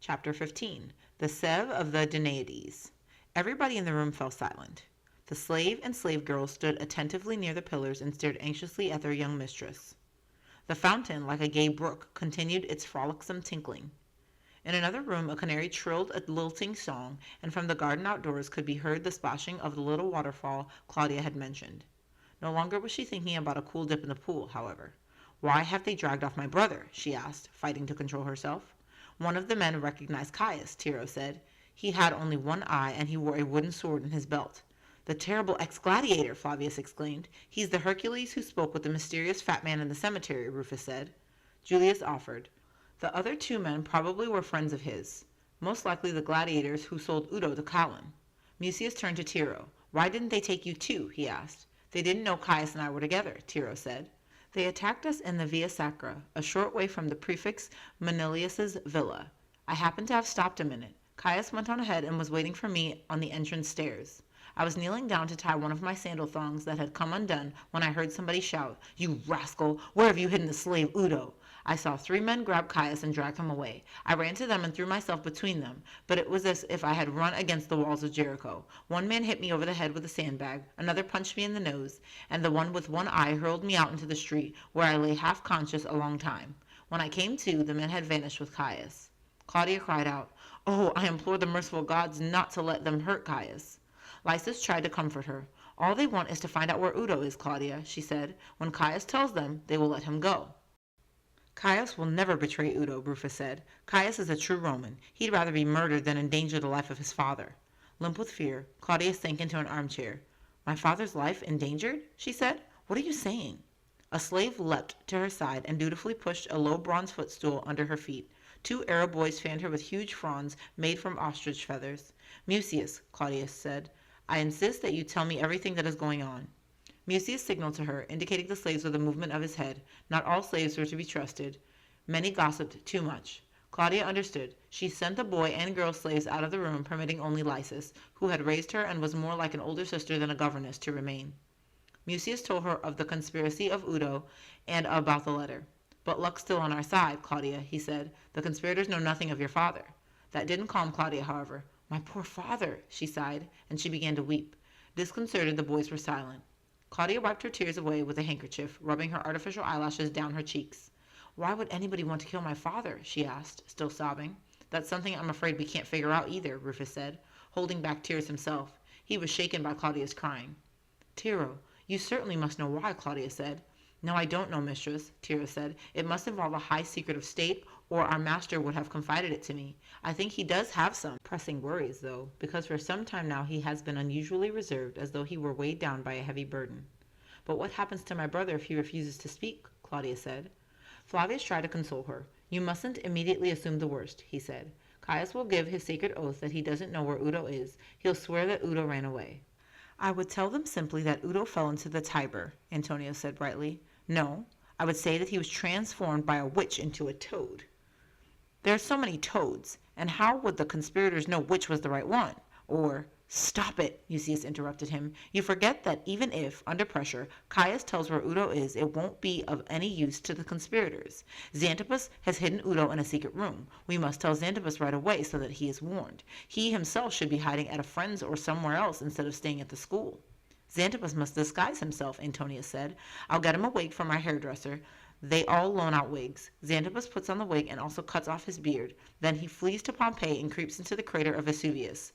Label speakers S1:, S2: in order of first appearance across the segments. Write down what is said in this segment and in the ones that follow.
S1: Chapter 15. The Sieve of the Danaides. Everybody in the room fell silent. The slave and slave girl stood attentively near the pillars and stared anxiously at their young mistress. The fountain, like a gay brook, continued its frolicsome tinkling. In another room a canary trilled a lilting song, and from the garden outdoors could be heard the splashing of the little waterfall Claudia had mentioned. No longer was she thinking about a cool dip in the pool, however. "Why have they dragged off my brother?" she asked, fighting to control herself. One of the men recognized Caius, Tiro said. He had only one eye, and he wore a wooden sword in his belt. "The terrible ex-gladiator!" Flavius exclaimed. "He's the Hercules who spoke with the mysterious fat man in the cemetery," Rufus said. Julius offered. The other two men probably were friends of his, most likely the gladiators who sold Udo to Colin. Mucius turned to Tiro. "Why didn't they take you too?" he asked. "They didn't know Caius and I were together," Tiro said. "They attacked us in the Via Sacra, a short way from the prefix Manilius's villa. I happened to have stopped a minute. Caius went on ahead and was waiting for me on the entrance stairs. I was kneeling down to tie one of my sandal thongs that had come undone when I heard somebody shout, 'You rascal! Where have you hidden the slave Udo?' I saw 3 men grab Caius and drag him away. I ran to them and threw myself between them, but it was as if I had run against the walls of Jericho. One man hit me over the head with a sandbag, another punched me in the nose, and the one with one eye hurled me out into the street, where I lay half conscious a long time. When I came to, the men had vanished with Caius." Claudia cried out, "Oh, I implore the merciful gods not to let them hurt Caius." Lysis tried to comfort her. "All they want is to find out where Udo is, Claudia," she said. "When Caius tells them, they will let him go." "Caius will never betray Udo," Rufus said. "Caius is a true Roman. He'd rather be murdered than endanger the life of his father." Limp with fear, Claudia sank into an armchair. "My father's life endangered?" she said. "What are you saying?" A slave leapt to her side and dutifully pushed a low bronze footstool under her feet. 2 Arab boys fanned her with huge fronds made from ostrich feathers. "Mucius," Claudius said, "I insist that you tell me everything that is going on." Mucius signaled to her, indicating the slaves with a movement of his head. Not all slaves were to be trusted. Many gossiped too much. Claudia understood. She sent the boy and girl slaves out of the room, permitting only Lysis, who had raised her and was more like an older sister than a governess, to remain. Mucius told her of the conspiracy of Udo and about the letter. "But luck's still on our side, Claudia," he said. "The conspirators know nothing of your father." That didn't calm Claudia, however. "My poor father," she sighed, and she began to weep. Disconcerted, the boys were silent. Claudia wiped her tears away with a handkerchief, rubbing her artificial eyelashes down her cheeks. "Why would anybody want to kill my father?" she asked, still sobbing. "That's something I'm afraid we can't figure out either," Rufus said, holding back tears himself. He was shaken by Claudia's crying. "Tiro, you certainly must know why," Claudia said. "No, I don't know, mistress," Tiro said. "It must involve a high secret of state, or our master would have confided it to me. I think he does have some pressing worries, though, because for some time now he has been unusually reserved, as though he were weighed down by a heavy burden." "But what happens to my brother if he refuses to speak?" Claudia said. Flavius tried to console her. "You mustn't immediately assume the worst," he said. "Caius will give his sacred oath that he doesn't know where Udo is. He'll swear that Udo ran away." "I would tell them simply that Udo fell into the Tiber," Antonio said brightly. "No, I would say that he was transformed by a witch into a toad." "There are so many toads, and how would the conspirators know which was the right one? Or—" "Stop it," Mucius interrupted him. "You forget that even if, under pressure, Caius tells where Udo is, it won't be of any use to the conspirators. Xanthippus has hidden Udo in a secret room. We must tell Xanthippus right away so that he is warned. He himself should be hiding at a friend's or somewhere else instead of staying at the school." "Xanthippus must disguise himself," Antonius said. "I'll get him a wig from our hairdresser. They all loan out wigs. Xanthippus puts on the wig and also cuts off his beard. Then he flees to Pompeii and creeps into the crater of Vesuvius.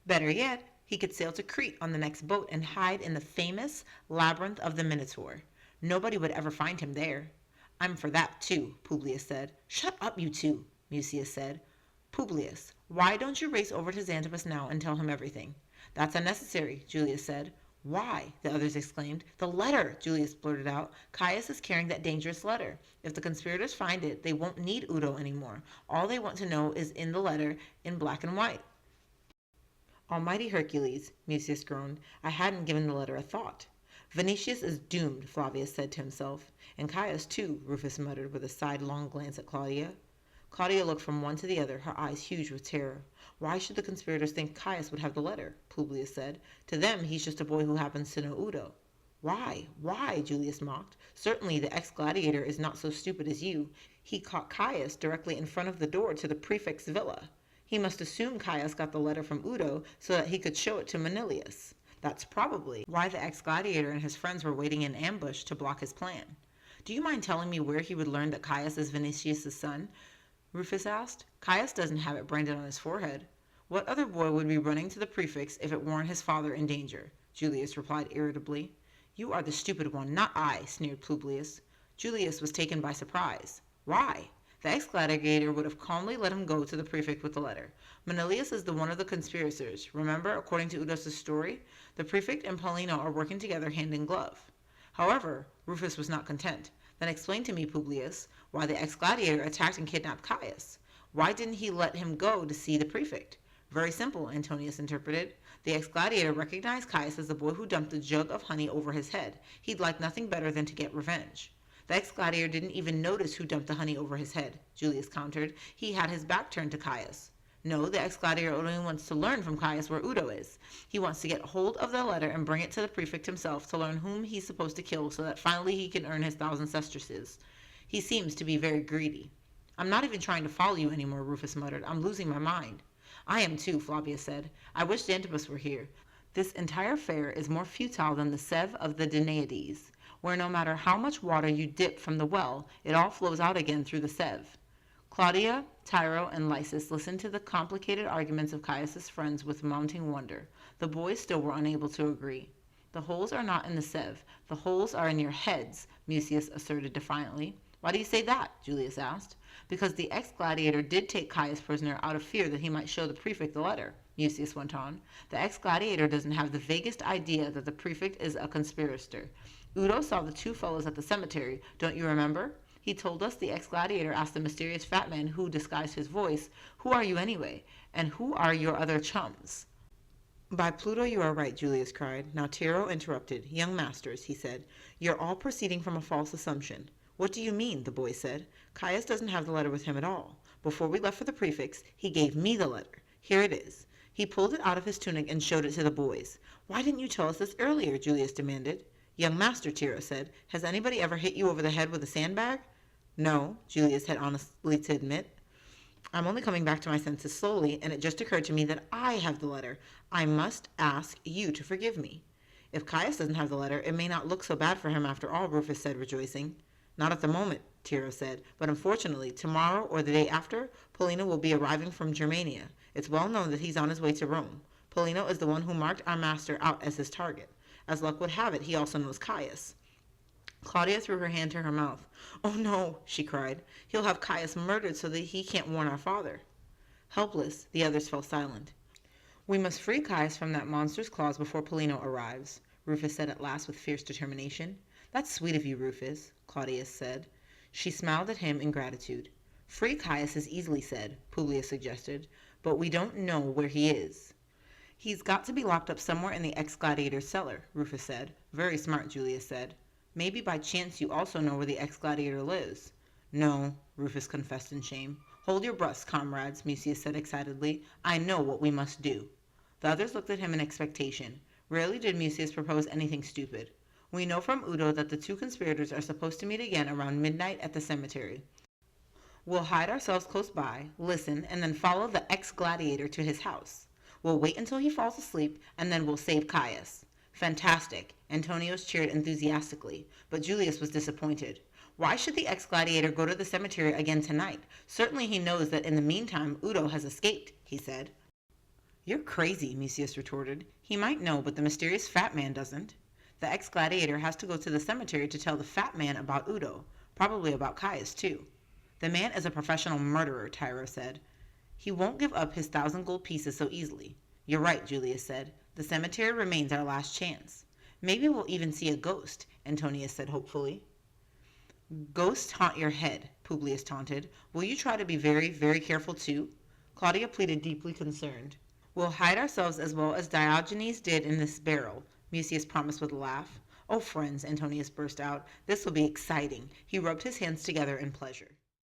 S1: Better yet, he could sail to Crete on the next boat and hide in the famous labyrinth of the Minotaur. Nobody would ever find him there." "I'm for that, too," Publius said. "Shut up, you two," Mucius said. "Publius, why don't you race over to Xanthippus now and tell him everything?" "That's unnecessary," Julius said. "Why?" the others exclaimed. "The letter," Julius blurted out. "Caius is carrying that dangerous letter. If the conspirators find it, they won't need Udo anymore. All they want to know is in the letter in black and white." "Almighty Hercules," Mucius groaned. "I hadn't given the letter a thought." "Vinicius is doomed," Flavius said to himself. "And Caius, too," Rufus muttered with a sidelong glance at Claudia. Claudia looked from one to the other, her eyes huge with terror. "Why should the conspirators think Caius would have the letter?" Publius said. "To them he's just a boy who happens to know Udo." "Why? Why?" Julius mocked. "Certainly the ex-gladiator is not so stupid as you. He caught Caius directly in front of the door to the prefect's villa. He must assume Caius got the letter from Udo so that he could show it to Manilius. That's probably why the ex-gladiator and his friends were waiting in ambush to block his plan. Do you mind telling me where he would learn that Caius is Vinicius' son? Rufus asked. Caius doesn't have it branded on his forehead. What other boy would be running to the prefects if it weren't his father in danger? Julius replied irritably. You are the stupid one, not I, sneered Publius. Julius was taken by surprise. Why? The ex-gladiator would have calmly let him go to the prefect with the letter. Manilius is the one of the conspirators. Remember, according to Udos' story, the prefect and Paulino are working together hand in glove. However, Rufus was not content. Then explain to me, Publius, why the ex-gladiator attacked and kidnapped Caius. Why didn't he let him go to see the prefect? Very simple, Antonius interpreted. The ex-gladiator recognized Caius as the boy who dumped the jug of honey over his head. He'd like nothing better than to get revenge. The ex-gladiator didn't even notice who dumped the honey over his head, Julius countered. He had his back turned to Caius. No, the ex-gladiator only wants to learn from Caius where Udo is. He wants to get hold of the letter and bring it to the prefect himself to learn whom he's supposed to kill so that finally he can earn his 1,000 sesterces. He seems to be very greedy. I'm not even trying to follow you anymore, Rufus muttered. I'm losing my mind. I am too, Flavia said. I wish Xanthipus were here. This entire affair is more futile than the Sieve of the Danaides, where no matter how much water you dip from the well, it all flows out again through the sieve. Claudia, Tyro, and Lysis listened to the complicated arguments of Caius's friends with mounting wonder. The boys still were unable to agree. The holes are not in the sieve. The holes are in your heads, Mucius asserted defiantly. Why do you say that? Julius asked. Because the ex-gladiator did take Caius prisoner out of fear that he might show the prefect the letter, Mucius went on. The ex-gladiator doesn't have the vaguest idea that the prefect is a conspirator. Udo saw the two fellows at the cemetery, don't you remember? He told us the ex-gladiator asked the mysterious fat man who disguised his voice, Who are you anyway? And who are your other chums? By Pluto, you are right, Julius cried. Now Tiro interrupted. Young masters, he said, you're all proceeding from a false assumption. What do you mean? The boy said. Caius doesn't have the letter with him at all. Before we left for the prefects, he gave me the letter. Here it is. He pulled it out of his tunic and showed it to the boys. Why didn't you tell us this earlier? Julius demanded. Young master, Tiro said, has anybody ever hit you over the head with a sandbag? No, Julius had honestly to admit. I'm only coming back to my senses slowly, and it just occurred to me that I have the letter. I must ask you to forgive me. If Caius doesn't have the letter, it may not look so bad for him after all, Rufus said, rejoicing. Not at the moment, Tiro said, but unfortunately, tomorrow or the day after, Paulino will be arriving from Germania. It's well known that he's on his way to Rome. Paulino is the one who marked our master out as his target. As luck would have it, he also knows Caius. Claudia threw her hand to her mouth. Oh no, she cried. He'll have Caius murdered so that he can't warn our father. Helpless, the others fell silent. We must free Caius from that monster's claws before Paulino arrives, Rufus said at last with fierce determination. That's sweet of you, Rufus, Claudius said. She smiled at him in gratitude. Free Caius is easily said, Publius suggested, but we don't know where he is. He's got to be locked up somewhere in the ex-gladiator's cellar, Rufus said. Very smart, Julius said. Maybe by chance you also know where the ex-gladiator lives. No, Rufus confessed in shame. Hold your breaths, comrades, Mucius said excitedly. I know what we must do. The others looked at him in expectation. Rarely did Mucius propose anything stupid. We know from Udo that the two conspirators are supposed to meet again around midnight at the cemetery. We'll hide ourselves close by, listen, and then follow the ex-gladiator to his house. We'll wait until he falls asleep, and then we'll save Caius. Fantastic, Antonius cheered enthusiastically, but Julius was disappointed. Why should the ex-gladiator go to the cemetery again tonight? Certainly he knows that in the meantime Udo has escaped, he said. You're crazy, Mucius retorted. He might know, but the mysterious fat man doesn't. The ex-gladiator has to go to the cemetery to tell the fat man about Udo, probably about Caius too. The man is a professional murderer, Tyro said. He won't give up his 1,000 gold pieces so easily. You're right, Julius said. The cemetery remains our last chance. Maybe we'll even see a ghost, Antonius said hopefully. Ghosts haunt your head, Publius taunted. Will you try to be very, very careful too? Claudia pleaded, deeply concerned. We'll hide ourselves as well as Diogenes did in this barrel, Mucius promised with a laugh. Oh, friends, Antonius burst out. This will be exciting. He rubbed his hands together in pleasure.